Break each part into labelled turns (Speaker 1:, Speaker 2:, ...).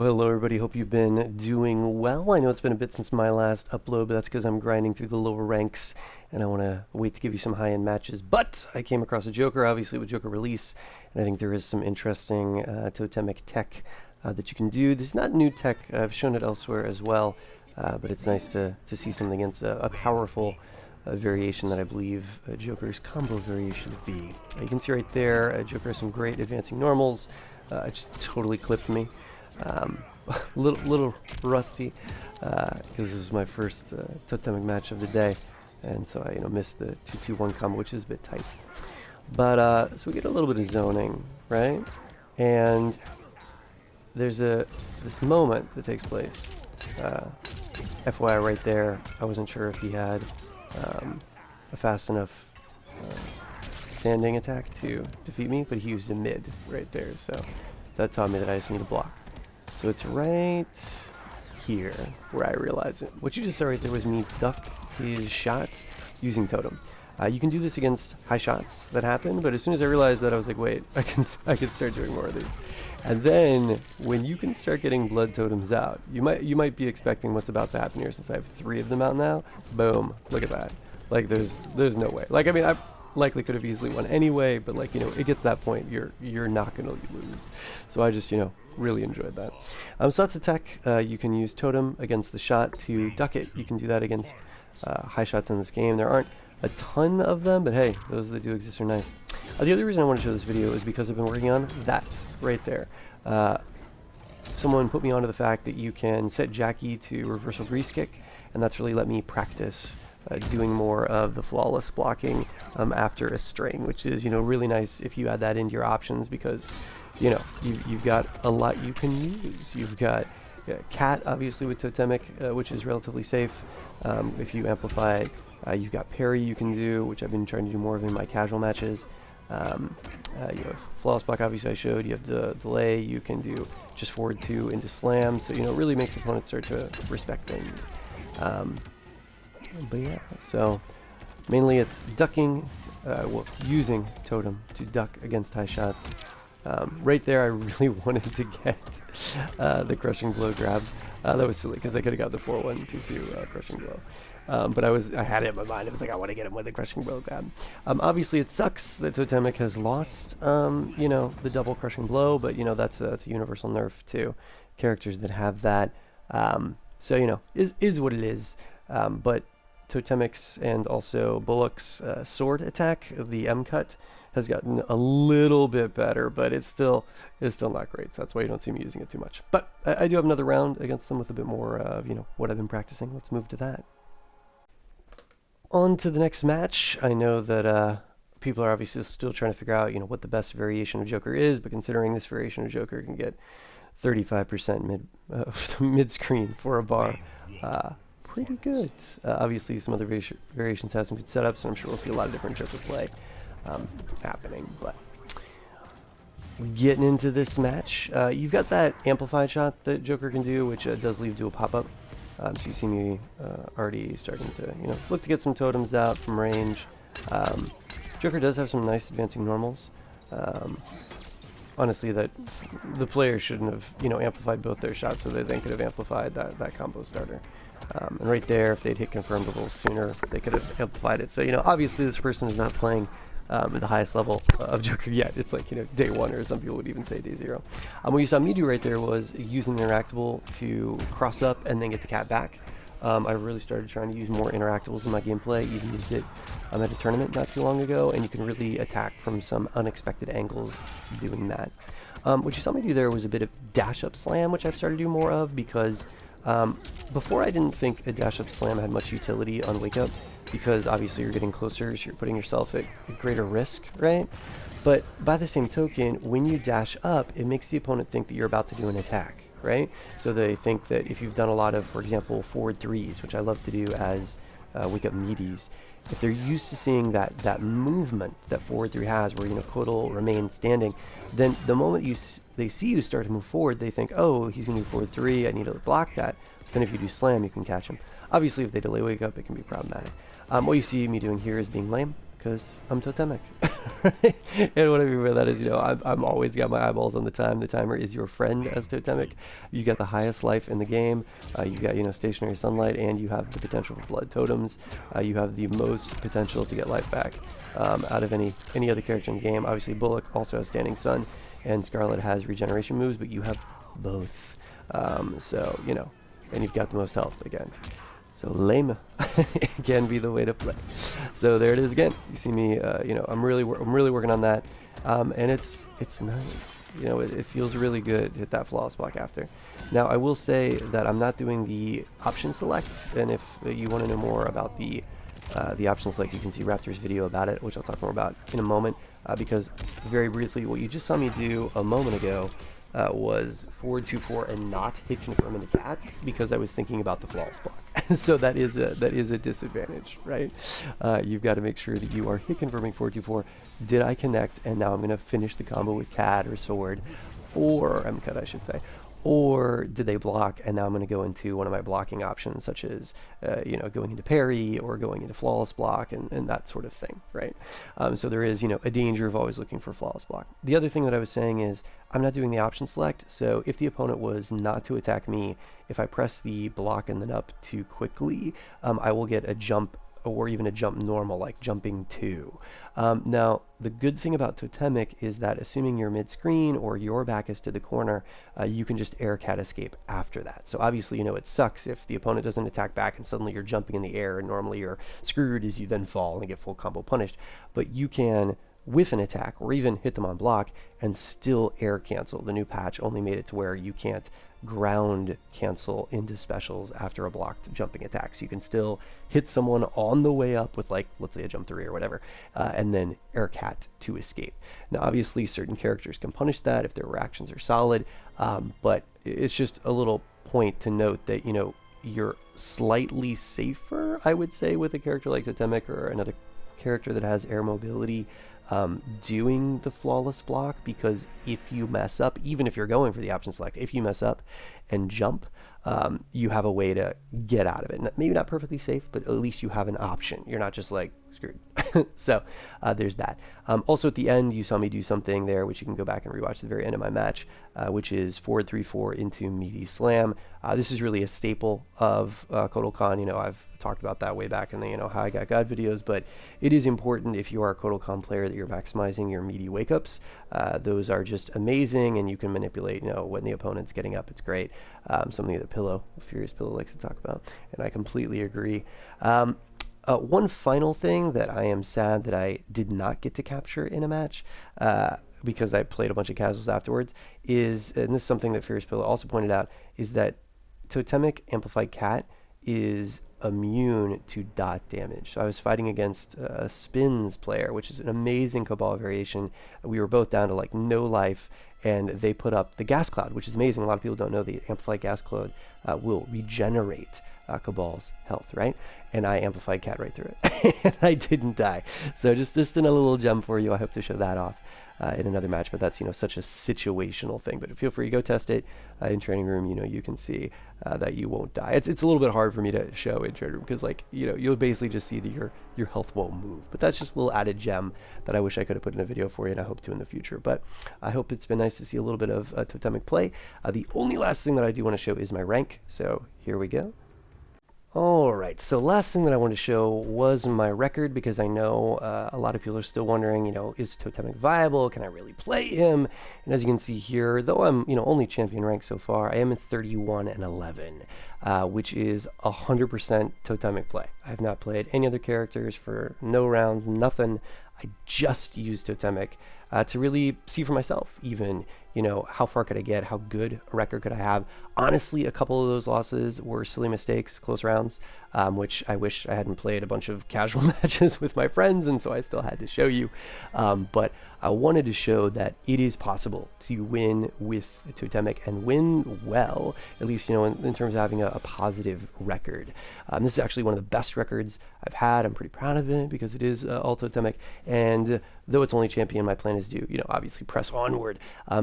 Speaker 1: Hello everybody, hope you've been doing well. I know it's been a bit since my last upload, but that's because I'm grinding through the lower ranks and I want to wait to give you some high-end matches. But I came across a Joker, obviously with Joker release, and I think there is some interesting Totemic tech that you can do. This is not new tech, I've shown it elsewhere as well, but it's nice to see something against a powerful variation that I believe Joker's combo variation would be. You can see right there, Joker has some great advancing normals. It just totally clipped me. Little rusty because this was my first Totemic match of the day, and so I missed the 2-2-1 combo, which is a bit tight. But so we get a little bit of zoning, right? And there's this moment that takes place. FYI, right there, I wasn't sure if he had a fast enough standing attack to defeat me, but he used a mid right there, so that taught me that I just need to block. So it's right here where I realize it. What you just saw right there was me duck his shots using Totem. You can do this against high shots that happen, but as soon as I realized that, I was like, wait, I can start doing more of these. And then when you can start getting blood totems out, you might be expecting what's about to happen here, since I have 3 of them out now. Boom! Look at that. Like there's no way. Like, I mean, I likely could have easily won anyway, but like, it gets to that point, you're not gonna lose. So I just really enjoyed that. So that's the tech. You can use Totem against the shot to duck it. You can do that against high shots in this game. There aren't a ton of them, but hey, those that do exist are nice. The other reason I want to show this video is because I've been working on that right there. Someone put me onto the fact that you can set Jackie to reversal grease kick, and that's really let me practice doing more of the flawless blocking after a string, which is really nice if you add that into your options, because you've got a lot you can use. You've got Cat, obviously, with Totemic, which is relatively safe if you amplify it. You've got parry you can do, which I've been trying to do more of in my casual matches. You have flawless block, obviously I showed. You have the delay. You can do just forward 2 into slam, so it really makes opponents start to respect things. But yeah, so mainly it's ducking, well, using Totem to duck against high shots. Right there, I really wanted to get the crushing blow grab. That was silly because I could have got the 4-1-2-2 crushing blow. But I had it in my mind. It was like, I want to get him with the crushing blow grab. Obviously, it sucks that Totemic has lost, the double crushing blow, but that's a universal nerf to characters that have that. So is what it is. But Totemic's and also Bullock's sword attack, the M cut, has gotten a little bit better, but it's still not great. So that's why you don't see me using it too much. But I do have another round against them with a bit more of what I've been practicing. Let's move to that. On to the next match. I know that people are obviously still trying to figure out what the best variation of Joker is, but considering this variation of Joker can get 35% mid screen for a bar. Pretty good. Obviously, some other variations have some good setups, and I'm sure we'll see a lot of different Joker play happening. But getting into this match, you've got that amplified shot that Joker can do, which does leave dual pop-up. So you see me already starting to look to get some totems out from range. Joker does have some nice advancing normals. Honestly, that the player shouldn't have amplified both their shots, so they then could have amplified that combo starter. And right there, if they'd hit confirmed a little sooner, they could have amplified it. So obviously this person is not playing at the highest level of Joker yet. It's like day 1, or some people would even say day 0. What you saw me do right there was using the interactable to cross up and then get the cat back. I really started trying to use more interactables in my gameplay. Even used it at a tournament not too long ago, and you can really attack from some unexpected angles doing that. What you saw me do there was a bit of dash up slam, which I've started to do more of, because before I didn't think a dash up slam had much utility on wake up, because obviously you're getting closer, so you're putting yourself at greater risk, right? But by the same token, when you dash up, it makes the opponent think that you're about to do an attack, right? So they think that if you've done a lot of, for example, forward 3s, which I love to do as wake up meaties, if they're used to seeing that movement that forward 3 has, where Kotal remains standing, then the moment they see you start to move forward, they think, oh, he's gonna do forward 3, I need to block that. But then if you do slam, you can catch him. Obviously, if they delay wake up, it can be problematic. What you see me doing here is being lame. Because I'm Totemic. Right? And what I mean by that is, I'm always got my eyeballs on the time. The timer is your friend as Totemic. You got the highest life in the game. You got, stationary sunlight, and you have the potential for blood totems. You have the most potential to get life back out of any other character in the game. Obviously, Bullock also has Standing Sun, and Scarlet has regeneration moves, but you have both. So, and you've got the most health again. So lame can be the way to play. So there it is again. You see me, I'm really working on that, and it's nice. It feels really good to hit that flawless block after. Now I will say that I'm not doing the option select, and if you want to know more about the option select, you can see Raptor's video about it, which I'll talk more about in a moment. Because very briefly, what you just saw me do a moment ago was forward 2-4 and not hit confirm into cat because I was thinking about the flawless block. So that is a disadvantage, right? You've got to make sure that you are hit confirming forward 2-4. Did I connect? And now I'm going to finish the combo with cat or sword, or cut, I should say. Or did they block? And now I'm going to go into one of my blocking options, such as going into parry or going into flawless block and that sort of thing, right? So there is a danger of always looking for flawless block. The other thing that I was saying is I'm not doing the option select. So if the opponent was not to attack me, if I press the block and then up too quickly, I will get a jump or even a jump normal, like jumping 2. Now, the good thing about Totemic is that assuming you're mid-screen or your back is to the corner, you can just air cat escape after that. So obviously, it sucks if the opponent doesn't attack back and suddenly you're jumping in the air, and normally you're screwed as you then fall and get full combo punished. But you can whiff an attack or even hit them on block and still air cancel. The new patch only made it to where you can't ground cancel into specials after a blocked jumping attack. So you can still hit someone on the way up with, like, let's say a jump 3 or whatever, and then air cat to escape. Now obviously certain characters can punish that if their reactions are solid, but it's just a little point to note that you're slightly safer, I would say, with a character like Totemic or another character that has air mobility doing the flawless block, because if you mess up, even if you're going for the option select, if you mess up and jump, you have a way to get out of it. Maybe not perfectly safe, but at least you have an option. You're not just like screwed. So there's that. Also at the end, you saw me do something there, which you can go back and rewatch at the very end of my match, which is forward 3-4 into meaty slam. This is really a staple of Kotal Khan. I've talked about that way back in the How I Got God videos, but it is important if you are a Kotal Khan player that you're maximizing your meaty wake-ups. Those are just amazing, and you can manipulate when the opponent's getting up. It's great. Something that Furious Pillow likes to talk about, and I completely agree. One final thing that I am sad that I did not get to capture in a match, because I played a bunch of casuals afterwards, is, and this is something that Furious Pillow also pointed out, is that Totemic Amplified Cat is immune to dot damage. So I was fighting against a Spins player, which is an amazing Cabal variation. We were both down to like no life, and they put up the Gas Cloud, which is amazing. A lot of people don't know the Amplified Gas Cloud will regenerate Cabal's health, right? And I amplified cat right through it, and I didn't die. So just another little gem for you. I hope to show that off in another match, but that's such a situational thing. But feel free to go test it in training room. You can see that you won't die. It's a little bit hard for me to show in training room because you'll basically just see that your health won't move. But that's just a little added gem that I wish I could have put in a video for you, and I hope to in the future. But I hope it's been nice to see a little bit of Totemic play. The only last thing that I do want to show is my rank. So here we go. Alright, so last thing that I wanted to show was my record, because I know a lot of people are still wondering, is Totemic viable? Can I really play him? And as you can see here, though I'm, only champion rank so far, I am at 31-11, which is 100% Totemic play. I have not played any other characters for no rounds, nothing. I just used Totemic to really see for myself, even, how far could I get? How good a record could I have? Honestly, a couple of those losses were silly mistakes, close rounds, which I wish I hadn't played a bunch of casual matches with my friends, and so I still had to show you. But I wanted to show that it is possible to win with Totemic and win well, at least, in terms of having a positive record. This is actually one of the best records I've had. I'm pretty proud of it because it is all Totemic. And though it's only champion, my plan is to, obviously press onward.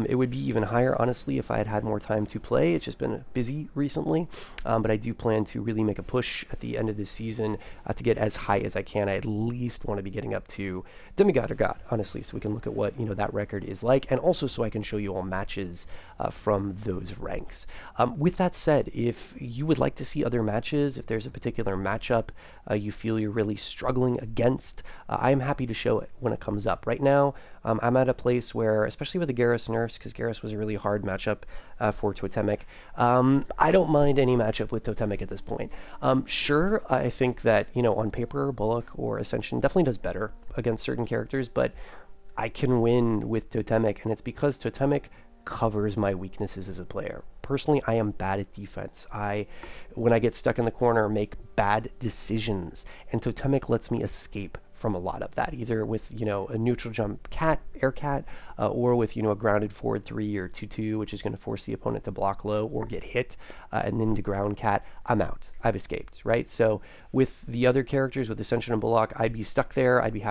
Speaker 1: It would be even higher, honestly, if I had had more time to play. It's just been busy recently, but I do plan to really make a push at the end of this season to get as high as I can. I at least want to be getting up to demigod or god, honestly, so we can look at what that record is like, and also so I can show you all matches from those ranks. With that said, if you would like to see other matches, if there's a particular matchup you feel you're really struggling against, I am happy to show it when it comes up. Right now, I'm at a place where, especially with the Garrus nerfs, because Garrus was a really hard matchup for Totemic, I don't mind any matchup with Totemic at this point. Sure, I think that, on paper, Bullock or Ascension definitely does better against certain characters, but I can win with Totemic, and it's because Totemic covers my weaknesses as a player. Personally, I am bad at defense. When I get stuck in the corner, make bad decisions, and Totemic lets me escape from a lot of that, either with a neutral jump air cat, or with a grounded forward 3 or 2-2, which is going to force the opponent to block low or get hit, and then to ground cat, I'm out. I've escaped, right? So with the other characters, with Ascension and Bullock, I'd be stuck there. I'd be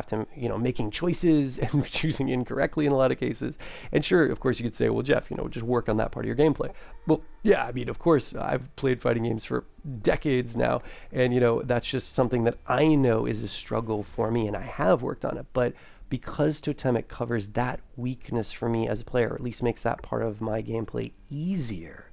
Speaker 1: making choices and choosing incorrectly in a lot of cases. And sure, of course, you could say, well, Jeff, just work on that part of your gameplay. Well, yeah, I mean, of course, I've played fighting games for decades now, and that's just something that I know is a struggle for me, and I have worked on it. But because Totemic covers that weakness for me as a player, or at least makes that part of my gameplay easier,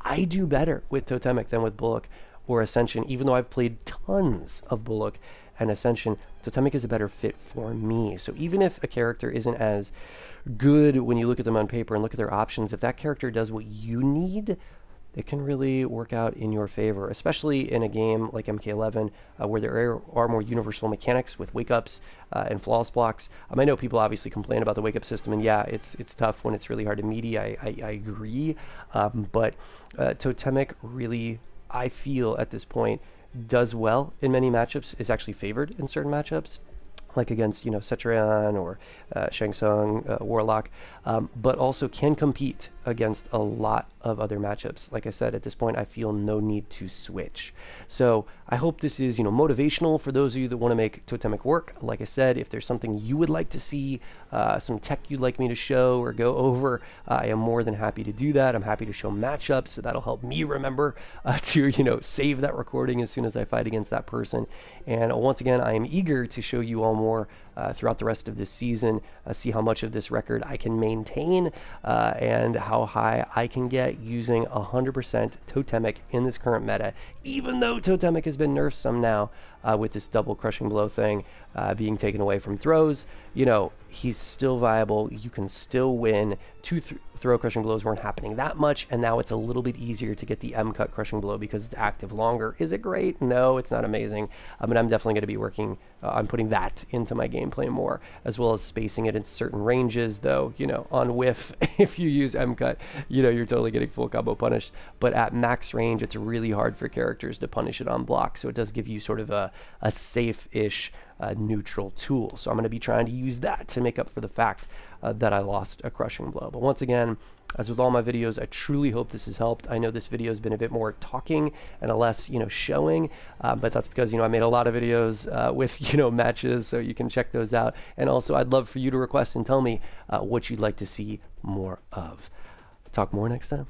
Speaker 1: I do better with Totemic than with Bullock or Ascension. Even though I've played tons of Bullock and Ascension, Totemic is a better fit for me. So even if a character isn't as good when you look at them on paper and look at their options, if that character does what you need, it can really work out in your favor, especially in a game like MK11, where there are more universal mechanics with wake-ups and flawless blocks. I know people obviously complain about the wake-up system, and yeah, it's tough when it's really hard to meaty. I agree, but Totemic really, I feel at this point, does well in many matchups, is actually favored in certain matchups, like against, Cetrion or Shang Tsung, Warlock, but also can compete against a lot of other matchups. Like I said, at this point, I feel no need to switch. So I hope this is, motivational for those of you that want to make Totemic work. Like I said, if there's something you would like to see, some tech you'd like me to show or go over, I am more than happy to do that. I'm happy to show matchups, so that'll help me remember to, save that recording as soon as I fight against that person. And once again, I am eager to show you all more throughout the rest of this season, see how much of this record I can maintain, and how high I can get using 100% Totemic in this current meta, even though Totemic has been nerfed some now with this double crushing blow thing being taken away from throws. He's still viable. You can still win. Two throw crushing blows weren't happening that much, and now it's a little bit easier to get the M-cut crushing blow because it's active longer. Is it great? No, it's not amazing, but I'm definitely going to be working on putting that into my gameplay more, as well as spacing it in certain ranges, though, on whiff, if you use M-cut, you're totally getting full combo punished, but at max range, it's really hard for characters to punish it on block, so it does give you sort of a safe-ish neutral tool. So I'm going to be trying to use that to make up for the fact that I lost a crushing blow. But once again, as with all my videos, I truly hope this has helped. I know this video has been a bit more talking and a less, showing, but that's because, I made a lot of videos with, matches, so you can check those out. And also, I'd love for you to request and tell me what you'd like to see more of. Talk more next time.